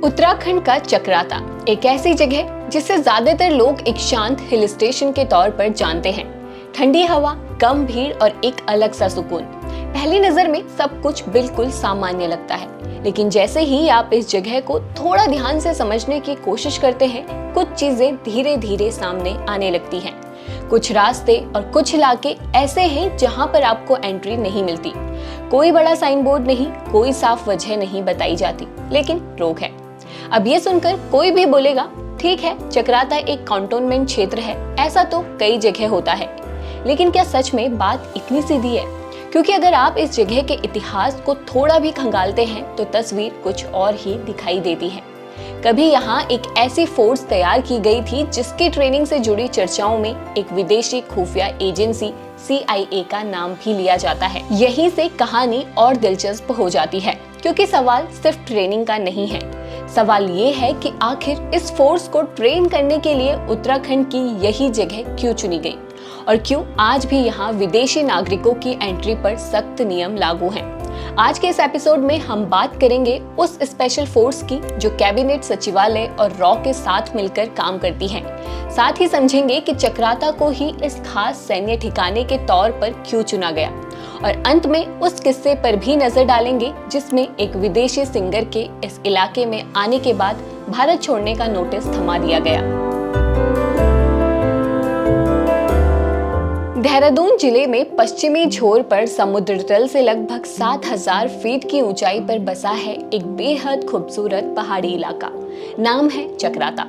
उत्तराखंड का चक्राता एक ऐसी जगह जिसे ज्यादातर लोग एक शांत हिल स्टेशन के तौर पर जानते हैं। ठंडी हवा, कम भीड़ और एक अलग सा सुकून। पहली नजर में सब कुछ बिल्कुल सामान्य लगता है, लेकिन जैसे ही आप इस जगह को थोड़ा ध्यान से समझने की कोशिश करते हैं, कुछ चीजें धीरे धीरे सामने आने लगती हैं। कुछ रास्ते और कुछ इलाके ऐसे हैं जहां पर आपको एंट्री नहीं मिलती। कोई बड़ा साइन बोर्ड नहीं, कोई साफ वजह नहीं बताई जाती, लेकिन रोक है। अब ये सुनकर कोई भी बोलेगा, ठीक है, चक्राता एक कंटोनमेंट क्षेत्र है, ऐसा तो कई जगह होता है। लेकिन क्या सच में बात इतनी सीधी है? क्योंकि अगर आप इस जगह के इतिहास को थोड़ा भी खंगालते हैं तो तस्वीर कुछ और ही दिखाई देती है। कभी यहाँ एक ऐसी फोर्स तैयार की गई थी जिसकी ट्रेनिंग से जुड़ी चर्चाओं में एक विदेशी खुफिया एजेंसी CIA का नाम भी लिया जाता है। यहीं से कहानी और दिलचस्प हो जाती है, क्योंकि सवाल सिर्फ ट्रेनिंग का नहीं है। सवाल ये है कि आखिर इस फोर्स को ट्रेन करने के लिए उत्तराखंड की यही जगह क्यों चुनी गई और क्यों आज भी यहाँ विदेशी नागरिकों की एंट्री पर सख्त नियम लागू हैं। आज के इस एपिसोड में हम बात करेंगे उस स्पेशल फोर्स की जो कैबिनेट सचिवालय और रॉ के साथ मिलकर काम करती है। साथ ही समझेंगे कि चक्राता को ही इस खास सैन्य ठिकाने के तौर पर क्यों चुना गया, और अंत में उस किस्से पर भी नजर डालेंगे जिसमें एक विदेशी सिंगर के इस इलाके में आने के बाद भारत छोड़ने का नोटिस थमा दिया गया। देहरादून जिले में पश्चिमी छोर पर समुद्र तल से लगभग 7000 फीट की ऊंचाई पर बसा है एक बेहद खूबसूरत पहाड़ी इलाका। नाम है चक्राता।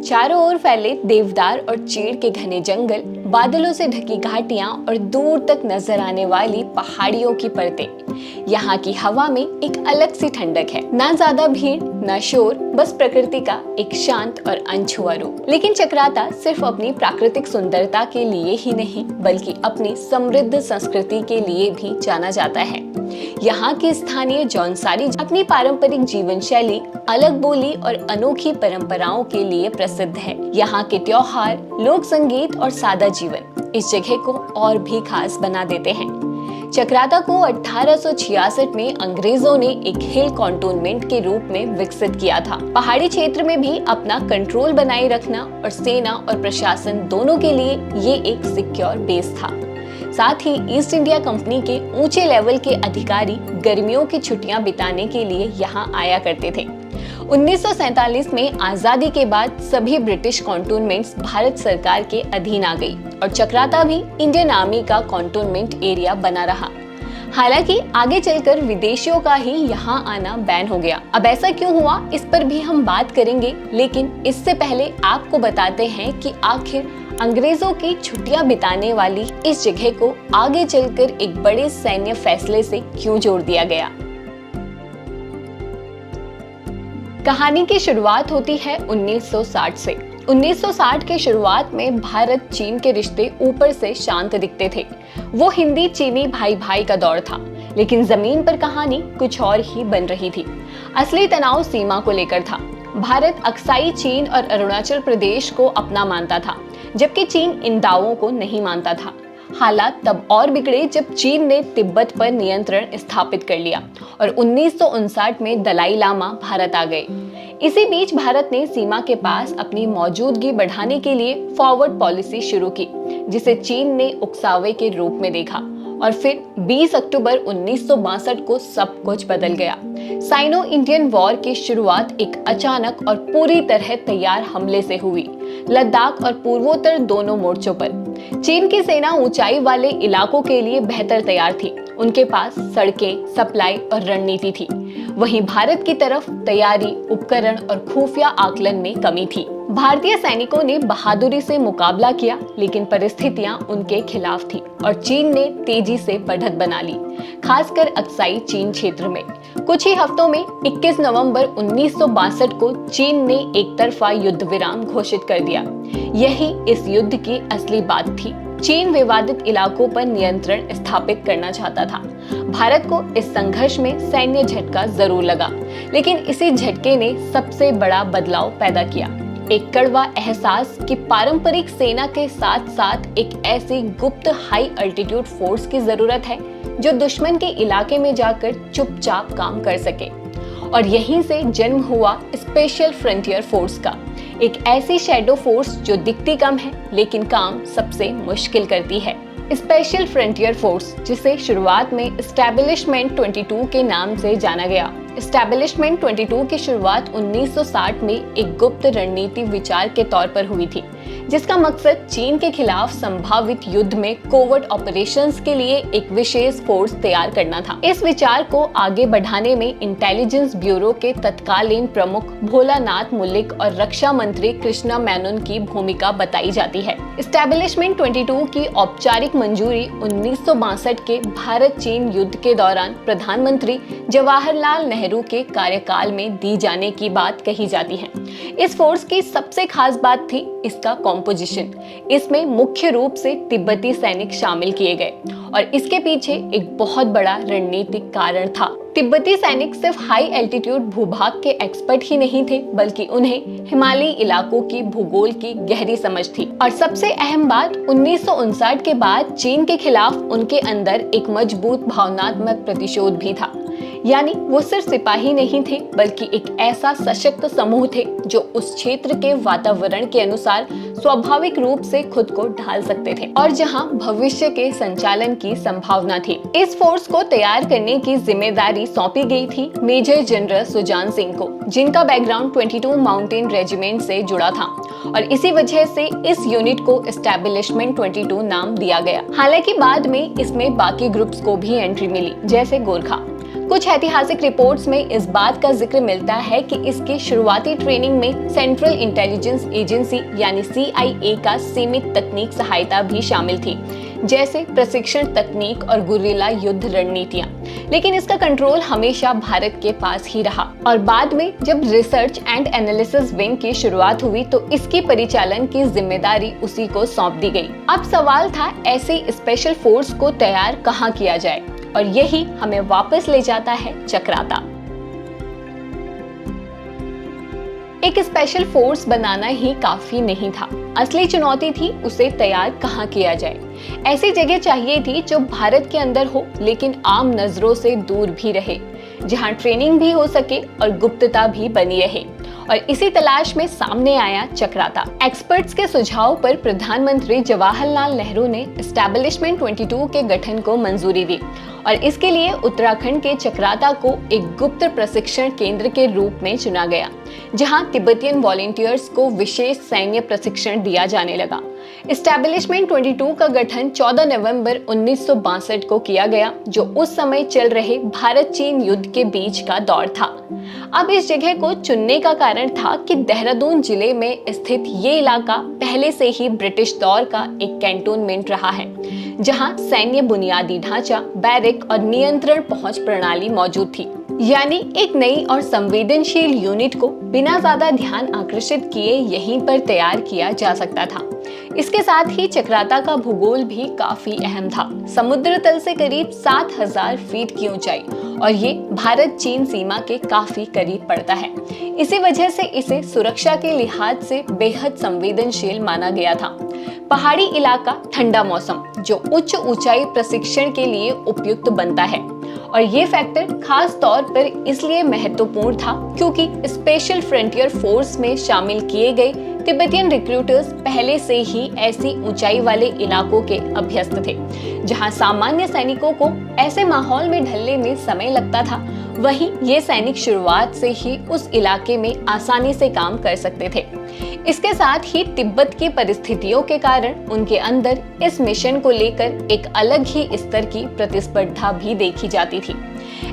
चारों ओर फैले देवदार और चीड़ के घने जंगल, बादलों से ढकी घाटियां और दूर तक नजर आने वाली पहाड़ियों की परतें। यहाँ की हवा में एक अलग सी ठंडक है, ना ज्यादा भीड़ ना शोर, बस प्रकृति का एक शांत और अनछुआ रूप। लेकिन चक्राता सिर्फ अपनी प्राकृतिक सुंदरता के लिए ही नहीं, बल्कि अपनी समृद्ध संस्कृति के लिए भी जाना जाता है। यहाँ की स्थानीय जौनसारी अपनी पारंपरिक जीवन शैली, अलग बोली और अनोखी परंपराओं के लिए प्रसिद्ध है। यहाँ के त्योहार, लोक संगीत और सादा जीवन इस जगह को और भी खास बना देते हैं। चक्राता को 1866 में अंग्रेजों ने एक हिल कंटोनमेंट के रूप में विकसित किया था। पहाड़ी क्षेत्र में भी अपना कंट्रोल बनाए रखना और सेना और प्रशासन दोनों के लिए ये एक सिक्योर बेस था। साथ ही ईस्ट इंडिया कंपनी के ऊंचे लेवल के अधिकारी गर्मियों की छुट्टियां बिताने के लिए यहाँ आया करते थे। 1947 में आजादी के बाद सभी ब्रिटिश कंटोनमेंट्स भारत सरकार के अधीन आ गई और चक्राता भी इंडियन आर्मी का कंटोनमेंट एरिया बना रहा। हालांकि आगे चलकर विदेशियों का ही यहाँ आना बैन हो गया। अब ऐसा क्यों हुआ, इस पर भी हम बात करेंगे, लेकिन इससे पहले आपको बताते हैं कि आखिर अंग्रेजों की छुट्टियां बिताने वाली इस जगह को आगे चलकर एक बड़े सैन्य फैसले से क्यों जोड़ दिया गया। कहानी की शुरुआत होती है 1960 से। 1960 के शुरुआत में भारत चीन के रिश्ते ऊपर से शांत दिखते थे। वो हिंदी चीनी भाई भाई का दौर था, लेकिन जमीन पर कहानी कुछ और ही बन रही थी। असली तनाव सीमा को लेकर था। भारत अक्साई चीन और अरुणाचल प्रदेश को अपना मानता था, जबकि चीन इन दावों को नहीं मानता था। हालात तब और बिगड़े जब चीन ने तिब्बत पर नियंत्रण स्थापित कर लिया और 1959 में दलाई लामा भारत आ गए। इसी बीच भारत ने सीमा के पास अपनी मौजूदगी बढ़ाने के लिए फॉरवर्ड पॉलिसी शुरू की, जिसे चीन ने उकसावे के रूप में देखा। और फिर 20 अक्टूबर 1962 को सब कुछ बदल गया। साइनो इंडियन वॉर की शुरुआत एक अचानक और पूरी तरह तैयार हमले से हुई। लद्दाख और पूर्वोत्तर दोनों मोर्चों पर चीन की सेना ऊंचाई वाले इलाकों के लिए बेहतर तैयार थी। उनके पास सड़कें, सप्लाई और रणनीति थी। वहीं भारत की तरफ तैयारी, उपकरण और खुफिया आकलन में कमी थी। भारतीय सैनिकों ने बहादुरी से मुकाबला किया, लेकिन परिस्थितियां उनके खिलाफ थी और चीन ने तेजी से बढ़त बना ली, खासकर अक्साई चीन क्षेत्र में। कुछ ही हफ्तों में 21 नवंबर 1962 को चीन ने एक तरफा युद्ध विराम घोषित कर दिया। यही इस युद्ध की असली बात थी। चीन विवादित इलाकों पर नियंत्रण स्थापित करना चाहता था। भारत को इस संघर्ष में सैन्य झटका जरूर लगा, लेकिन इसी झटके ने सबसे बड़ा बदलाव पैदा किया। एक कड़वा एहसास कि पारंपरिक सेना के साथ साथ एक ऐसी गुप्त हाई अल्टीट्यूड फोर्स की जरूरत है जो दुश्मन के इलाके में जाकर चुपचाप काम कर सके। और यहीं से जन्म हुआ स्पेशल फ्रंटियर फोर्स का, एक ऐसी शैडो फोर्स जो दिखती कम है लेकिन काम सबसे मुश्किल करती है। स्पेशल फ्रंटियर फोर्स, जिसे शुरुआत में एस्टैब्लिशमेंट 22 के नाम से जाना गया। एस्टैब्लिशमेंट 22 की शुरुआत 1960 में एक गुप्त रणनीति विचार के तौर पर हुई थी, जिसका मकसद चीन के खिलाफ संभावित युद्ध में कोवर्ट ऑपरेशंस के लिए एक विशेष फोर्स तैयार करना था। इस विचार को आगे बढ़ाने में इंटेलिजेंस ब्यूरो के तत्कालीन प्रमुख भोलानाथ मुल्लिक और रक्षा मंत्री कृष्णा मेनन की भूमिका बताई जाती है। एस्टैब्लिशमेंट 22 की औपचारिक मंजूरी 1962 के भारत चीन युद्ध के दौरान प्रधानमंत्री जवाहरलाल नेहरू के कार्यकाल में दी जाने की बात कही जाती है। इस फोर्स की सबसे खास बात थी इसका कॉम्पोजिशन। इसमें मुख्य रूप से तिब्बती सैनिक शामिल किए गए और इसके पीछे एक बहुत बड़ा रणनीतिक कारण था। तिब्बती सैनिक सिर्फ हाई एल्टीट्यूड भूभाग के एक्सपर्ट ही नहीं थे, बल्कि उन्हें हिमालयी इलाकों की भूगोल की गहरी समझ थी। और सबसे अहम बात, 1959 के बाद चीन के खिलाफ उनके अंदर एक मजबूत भावनात्मक प्रतिशोध भी था। यानी वो सिर्फ सिपाही नहीं थे, बल्कि एक ऐसा सशक्त समूह थे जो उस क्षेत्र के वातावरण के अनुसार स्वाभाविक रूप से खुद को ढाल सकते थे और जहां भविष्य के संचालन की संभावना थी। इस फोर्स को तैयार करने की जिम्मेदारी सौंपी गई थी मेजर जनरल सुजान सिंह को, जिनका बैकग्राउंड 22 माउंटेन रेजिमेंट से जुड़ा था और इसी वजह से इस यूनिट को एस्टैब्लिशमेंट 22 नाम दिया गया। हालांकि बाद में इसमें बाकी ग्रुप्स को भी एंट्री मिली, जैसे गोरखा। कुछ ऐतिहासिक रिपोर्ट्स में इस बात का जिक्र मिलता है कि इसकी शुरुआती ट्रेनिंग में सेंट्रल इंटेलिजेंस एजेंसी यानी CIA का सीमित तकनीक सहायता भी शामिल थी, जैसे प्रशिक्षण तकनीक और गुरिल्ला युद्ध रणनीतियां। लेकिन इसका कंट्रोल हमेशा भारत के पास ही रहा और बाद में जब रिसर्च एंड एनालिसिस विंग की शुरुआत हुई तो इसकी परिचालन की जिम्मेदारी उसी को सौंप दी गई। अब सवाल था, ऐसे स्पेशल फोर्स को तैयार कहाँ किया जाए, और यही हमें वापस ले जाता है चक्राता। एक स्पेशल फोर्स बनाना ही काफी नहीं था, असली चुनौती थी उसे तैयार कहाँ किया जाए। ऐसी जगह चाहिए थी जो भारत के अंदर हो लेकिन आम नजरों से दूर भी रहे, जहाँ ट्रेनिंग भी हो सके और गुप्तता भी बनी रहे। और इसी तलाश में सामने आया चक्राता। एक्सपर्ट्स के सुझाव पर प्रधानमंत्री जवाहरलाल नेहरू ने एस्टैब्लिशमेंट 22 के गठन को मंजूरी दी और इसके लिए उत्तराखंड के चक्राता को एक गुप्त प्रशिक्षण केंद्र के रूप में चुना गया, जहां तिब्बतियन वॉलंटियर्स को विशेष सैन्य प्रशिक्षण दिया जाने लगा। एस्टैब्लिशमेंट 22 का गठन 14 नवंबर 1962 को किया गया, जो उस समय चल रहे भारत चीन युद्ध के बीच का दौर था। अब इस जगह को चुनने का कारण था कि देहरादून जिले में स्थित ये इलाका पहले से ही ब्रिटिश दौर का एक कैंटोनमेंट रहा है, जहां सैन्य बुनियादी ढांचा, बैरक और नियंत्रण पहुंच प्रणाली मौजूद थी। यानी एक नई और संवेदनशील यूनिट को बिना ज्यादा ध्यान आकर्षित किए यहीं पर तैयार किया जा सकता था। इसके साथ ही चक्राता का भूगोल भी काफी अहम था। समुद्र तल से करीब 7000 फीट की ऊंचाई और ये भारत चीन सीमा के काफी करीब पड़ता है। इसी वजह से इसे सुरक्षा के लिहाज से बेहद संवेदनशील माना गया था। पहाड़ी इलाका, ठंडा मौसम, जो उच्च ऊंचाई प्रशिक्षण के लिए उपयुक्त बनता है। और ये फैक्टर खास तौर पर इसलिए महत्वपूर्ण था क्योंकि स्पेशल फ्रंटियर फोर्स में शामिल किए गए तिब्बतियन रिक्रूटर्स पहले से ही ऐसी ऊंचाई वाले इलाकों के अभ्यस्त थे, जहां सामान्य सैनिकों को ऐसे माहौल में ढलने में समय लगता था, वहीं ये सैनिक शुरुआत से ही उस इलाके में आसानी से काम कर सकते थे। इसके साथ ही तिब्बत की परिस्थितियों के कारण उनके अंदर इस मिशन को लेकर एक अलग ही स्तर की प्रतिस्पर्धा भी देखी जाती थी।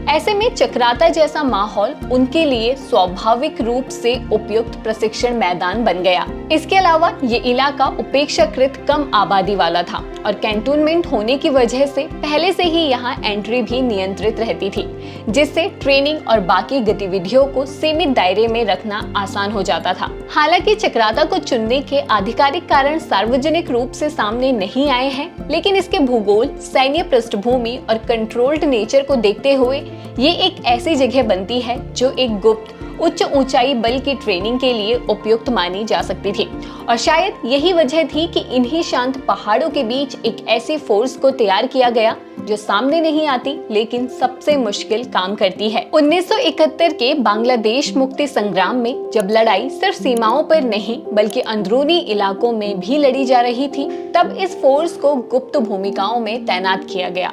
ऐसे में चक्राता जैसा माहौल उनके लिए स्वाभाविक रूप से उपयुक्त प्रशिक्षण मैदान बन गया। इसके अलावा ये इलाका उपेक्षाकृत कम आबादी वाला था और कैंटोनमेंट होने की वजह से पहले से ही यहाँ एंट्री भी नियंत्रित रहती थी, जिससे ट्रेनिंग और बाकी गतिविधियों को सीमित दायरे में रखना आसान हो जाता था। हालांकि चक्राता को चुनने के आधिकारिक कारण सार्वजनिक रूप से सामने नहीं आए हैं, लेकिन इसके भूगोल, सैन्य पृष्ठभूमि और कंट्रोल्ड नेचर को देखते हुए ये एक ऐसी जगह बनती है जो एक गुप्त उच्च ऊंचाई बल की ट्रेनिंग के लिए उपयुक्त मानी जा सकती थी। और शायद यही वजह थी कि इन्हीं शांत पहाड़ों के बीच एक ऐसी फोर्स को तैयार किया गया जो सामने नहीं आती लेकिन सबसे मुश्किल काम करती है। 1971 के बांग्लादेश मुक्ति संग्राम में जब लड़ाई सिर्फ सीमाओं पर नहीं बल्कि अंदरूनी इलाकों में भी लड़ी जा रही थी, तब इस फोर्स को गुप्त भूमिकाओं में तैनात किया गया।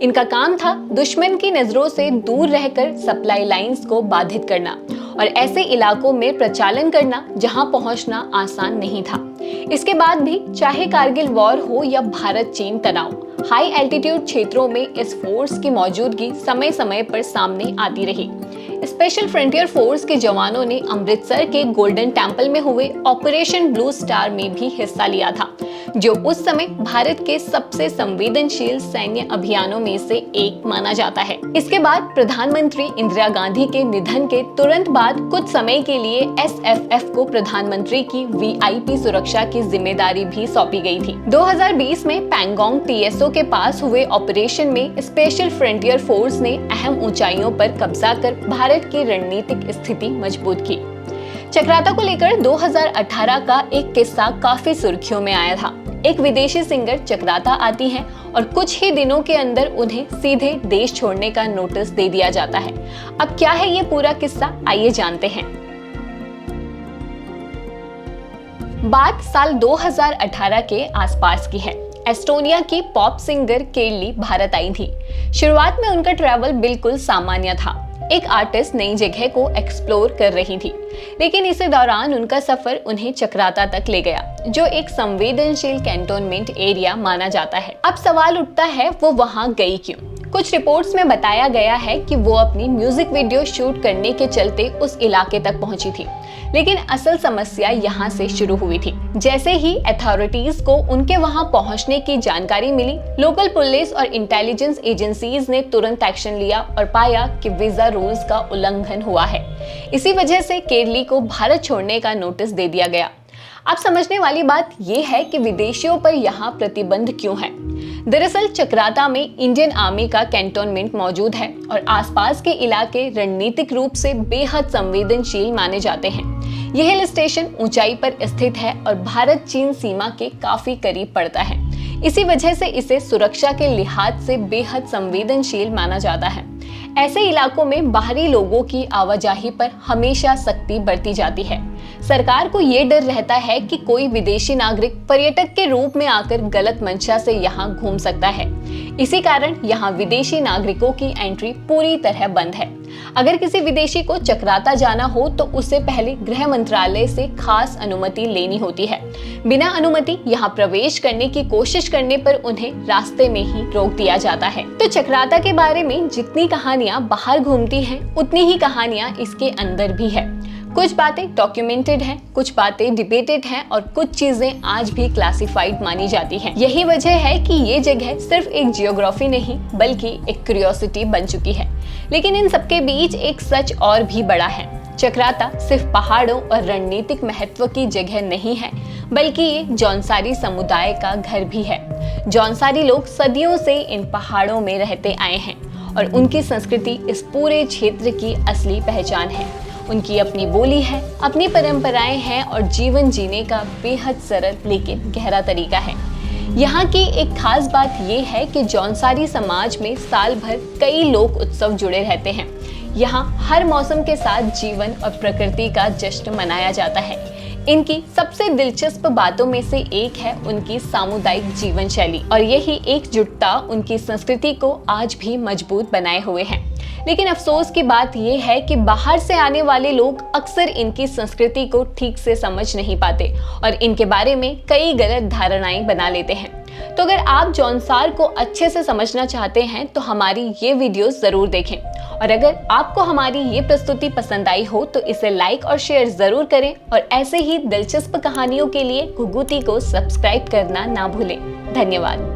इनका काम था दुश्मन की नजरों से दूर रहकर सप्लाई लाइंस को बाधित करना और ऐसे इलाकों में प्रचालन करना जहां पहुंचना आसान नहीं था। इसके बाद भी चाहे कारगिल वॉर हो या भारत चीन तनाव, हाई एल्टीट्यूड क्षेत्रों में इस फोर्स की मौजूदगी समय समय पर सामने आती रही। स्पेशल फ्रंटियर फोर्स के जवानों ने अमृतसर के गोल्डन टेम्पल में हुए ऑपरेशन ब्लू स्टार में भी हिस्सा लिया था, जो उस समय भारत के सबसे संवेदनशील सैन्य अभियानों में से एक माना जाता है। इसके बाद प्रधानमंत्री इंदिरा गांधी के निधन के तुरंत बाद कुछ समय के लिए SFF को प्रधानमंत्री की VIP सुरक्षा की जिम्मेदारी भी सौंपी गई थी। 2020 में पैंगोंग TSO के पास हुए ऑपरेशन में स्पेशल फ्रंटियर फोर्स ने अहम ऊंचाइयों पर कब्जा कर भारत की रणनीतिक स्थिति मजबूत की। चक्राता को लेकर 2018 का एक किस्सा काफी सुर्खियों में आया था। एक विदेशी सिंगर चक्राता आती हैं और कुछ ही दिनों के अंदर उन्हें सीधे देश छोड़ने का नोटिस दे दिया जाता है। अब क्या है ये पूरा किस्सा, आइए जानते हैं। बात साल 2018 के आसपास की है। एस्टोनिया की पॉप सिंगर केरली भारत आई थी। शुरुआत में उनका ट्रैवल बिल्कुल सामान्य था। एक आर्टिस्ट नई जगह को एक्सप्लोर कर रही थी, लेकिन इस दौरान उनका सफर उन्हें चक्राता तक ले गया, जो एक संवेदनशील कैंटोनमेंट एरिया माना जाता है। अब सवाल उठता है, वो वहां गई क्यों? कुछ रिपोर्ट्स में बताया गया है कि वो अपनी म्यूजिक वीडियो शूट करने के चलते उस इलाके तक पहुंची थी, लेकिन असल समस्या यहाँ से शुरू हुई थी। जैसे ही अथॉरिटीज को उनके वहां पहुंचने की जानकारी मिली, लोकल पुलिस और इंटेलिजेंस एजेंसीज ने तुरंत एक्शन लिया और पाया कि वीजा रूल्स का उल्लंघन हुआ है। इसी वजह से केरली को भारत छोड़ने का नोटिस दे दिया गया। अब समझने वाली बात यह है कि विदेशियों पर यहाँ प्रतिबंध क्यों है। दरअसल चक्राता में इंडियन आर्मी का कैंटोनमेंट मौजूद है और आसपास के इलाके रणनीतिक रूप से बेहद संवेदनशील माने जाते हैं। यह हिल स्टेशन ऊंचाई पर स्थित है और भारत चीन सीमा के काफी करीब पड़ता है। इसी वजह से इसे सुरक्षा के लिहाज से बेहद संवेदनशील माना जाता है। ऐसे इलाकों में बाहरी लोगों की आवाजाही पर हमेशा सख्ती बरती जाती है। सरकार को ये डर रहता है कि कोई विदेशी नागरिक पर्यटक के रूप में आकर गलत मंशा से यहाँ घूम सकता है। इसी कारण यहाँ विदेशी नागरिकों की एंट्री पूरी तरह बंद है। अगर किसी विदेशी को चक्राता जाना हो तो उससे पहले गृह मंत्रालय से खास अनुमति लेनी होती है। बिना अनुमति यहाँ प्रवेश करने की कोशिश करने पर उन्हें रास्ते में ही रोक दिया जाता है। तो चक्राता के बारे में जितनी कहानियां बाहर घूमती हैं, उतनी ही कहानियां इसके अंदर भी है। कुछ बातें डॉक्यूमेंटेड हैं, कुछ बातें डिबेटेड हैं और कुछ चीजें आज भी क्लासिफाइड मानी जाती हैं। यही वजह है कि ये जगह सिर्फ एक जियोग्राफी नहीं बल्कि एक क्यूरियोसिटी बन चुकी है। लेकिन इन सबके बीच एक सच और भी बड़ा है। चक्राता सिर्फ पहाड़ों और रणनीतिक महत्व की जगह नहीं है, बल्कि ये जौनसारी समुदाय का घर भी है। जौनसारी लोग सदियों से इन पहाड़ों में रहते आए हैं और उनकी संस्कृति इस पूरे क्षेत्र की असली पहचान है। उनकी अपनी बोली है, अपनी परंपराएं हैं और जीवन जीने का बेहद सरल लेकिन गहरा तरीका है। यहाँ की एक खास बात यह है कि जौनसारी समाज में साल भर कई लोक उत्सव जुड़े रहते हैं। यहाँ हर मौसम के साथ जीवन और प्रकृति का जश्न मनाया जाता है। इनकी सबसे दिलचस्प बातों में से एक है उनकी सामुदायिक जीवन शैली और यही एकजुटता उनकी संस्कृति को आज भी मजबूत बनाए हुए है। लेकिन अफसोस की बात यह है कि बाहर से आने वाले लोग अक्सर इनकी संस्कृति को ठीक से समझ नहीं पाते और इनके बारे में कई गलत धारणाएं बना लेते हैं। तो अगर आप जौनसार को अच्छे से समझना चाहते हैं तो हमारी ये वीडियो जरूर देखें और अगर आपको हमारी ये प्रस्तुति पसंद आई हो तो इसे लाइक और शेयर जरूर करें और ऐसे ही दिलचस्प कहानियों के लिए घुघुती को सब्सक्राइब करना ना भूलें। धन्यवाद।